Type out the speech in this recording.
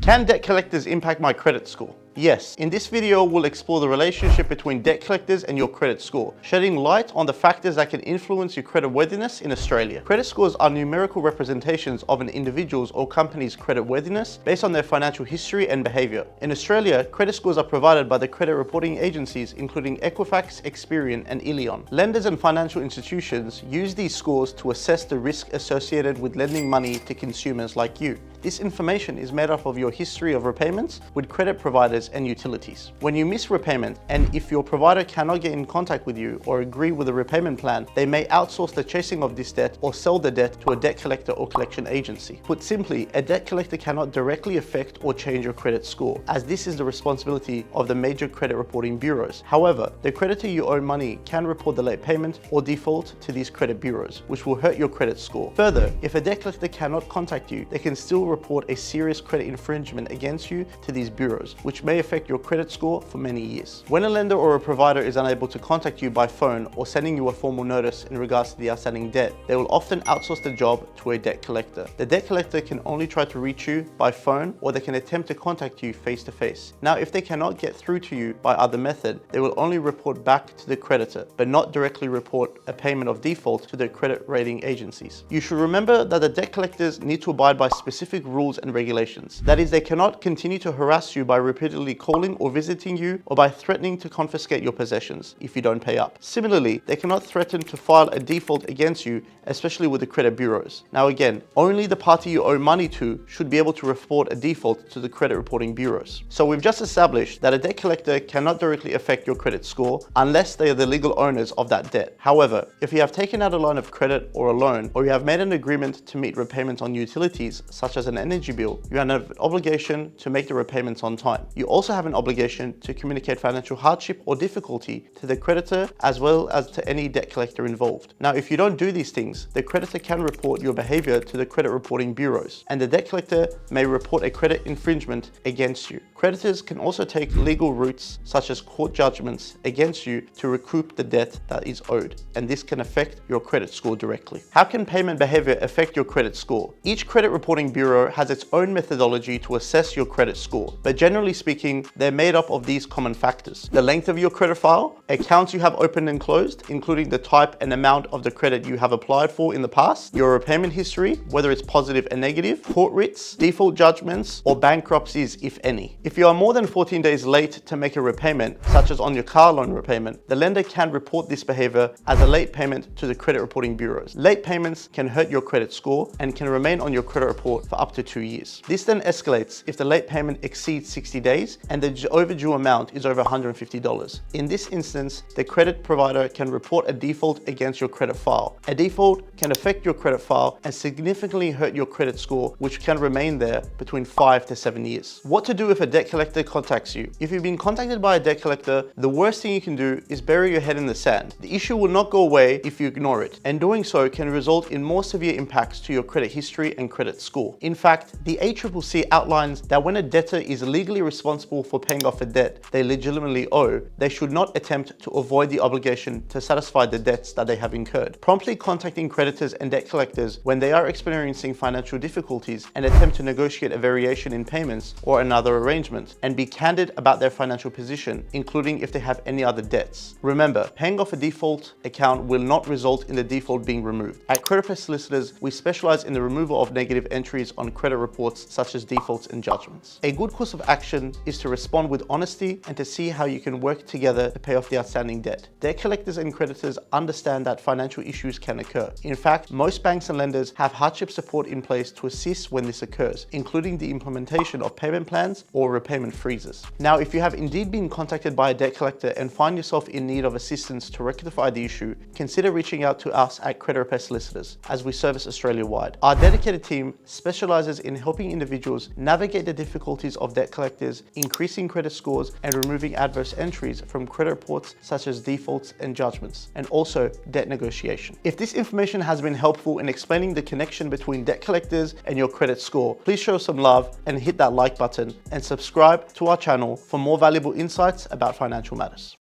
Can debt collectors impact my credit score? Yes, in this video we'll explore the relationship between debt collectors and your credit score, shedding light on the factors that can influence your credit worthiness in Australia. Credit scores are numerical representations of an individual's or company's credit worthiness based on their financial history and behaviour. In Australia, credit scores are provided by the credit reporting agencies including Equifax, Experian and Illion. Lenders and financial institutions use these scores to assess the risk associated with lending money to consumers like you. This information is made up of your history of repayments with credit providers and utilities. When you miss repayment, and if your provider cannot get in contact with you or agree with a repayment plan, they may outsource the chasing of this debt or sell the debt to a debt collector or collection agency. Put simply, a debt collector cannot directly affect or change your credit score, as this is the responsibility of the major credit reporting bureaus. However, the creditor you owe money can report the late payment or default to these credit bureaus, which will hurt your credit score. Further, if a debt collector cannot contact you, they can still report a serious credit infringement against you to these bureaus, which may affect your credit score for many years. When a lender or a provider is unable to contact you by phone or sending you a formal notice in regards to the outstanding debt, they will often outsource the job to a debt collector. The debt collector can only try to reach you by phone, or they can attempt to contact you face to face. Now, if they cannot get through to you by other method, they will only report back to the creditor, but not directly report a payment of default to the credit rating agencies. You should remember that the debt collectors need to abide by specific rules and regulations. That is, they cannot continue to harass you by repeatedly calling or visiting you, or by threatening to confiscate your possessions if you don't pay up. Similarly, they cannot threaten to file a default against you, especially with the credit bureaus. Now again, only the party you owe money to should be able to report a default to the credit reporting bureaus. So we've just established that a debt collector cannot directly affect your credit score unless they are the legal owners of that debt. However, if you have taken out a line of credit or a loan, or you have made an agreement to meet repayments on utilities such as an energy bill, you have an obligation to make the repayments on time. You also have an obligation to communicate financial hardship or difficulty to the creditor as well as to any debt collector involved. Now, if you don't do these things, the creditor can report your behavior to the credit reporting bureaus, and the debt collector may report a credit infringement against you. Creditors can also take legal routes such as court judgments against you to recoup the debt that is owed, and this can affect your credit score directly. How can payment behavior affect your credit score? Each credit reporting bureau has its own methodology to assess your credit score, but generally speaking, they're made up of these common factors: the length of your credit file, accounts you have opened and closed, including the type and amount of the credit you have applied for in the past, your repayment history, whether it's positive and negative, court writs, default judgments, or bankruptcies, if any. If you are more than 14 days late to make a repayment, such as on your car loan repayment, the lender can report this behavior as a late payment to the credit reporting bureaus. Late payments can hurt your credit score and can remain on your credit report for up to 2 years. This then escalates if the late payment exceeds 60 days and the overdue amount is over $150. In this instance, the credit provider can report a default against your credit file. A default can affect your credit file and significantly hurt your credit score, which can remain there between 5 to 7 years. What to do if a debt collector contacts you? If you've been contacted by a debt collector, the worst thing you can do is bury your head in the sand. The issue will not go away if you ignore it, and doing so can result in more severe impacts to your credit history and credit score. In fact, the ACCC outlines that when a debtor is legally responsible for paying off a debt they legitimately owe, they should not attempt to avoid the obligation to satisfy the debts that they have incurred. Promptly contacting creditors and debt collectors when they are experiencing financial difficulties and attempt to negotiate a variation in payments or another arrangement, and be candid about their financial position, including if they have any other debts. Remember, paying off a default account will not result in the default being removed. At CreditPress Solicitors, we specialize in the removal of negative entries on credit reports such as defaults and judgments. A good course of action is to respond with honesty and to see how you can work together to pay off the outstanding debt. Debt collectors and creditors understand that financial issues can occur. In fact, most banks and lenders have hardship support in place to assist when this occurs, including the implementation of payment plans or repayment freezes. Now, if you have indeed been contacted by a debt collector and find yourself in need of assistance to rectify the issue, consider reaching out to us at CreditPress Solicitors, as we service Australia-wide. Our dedicated team specializes in helping individuals navigate the difficulties of debt collectors, increasing credit scores, and removing adverse entries from credit reports such as defaults and judgments, and also debt negotiation. If this information has been helpful in explaining the connection between debt collectors and your credit score, please show some love and hit that like button, and subscribe to our channel for more valuable insights about financial matters.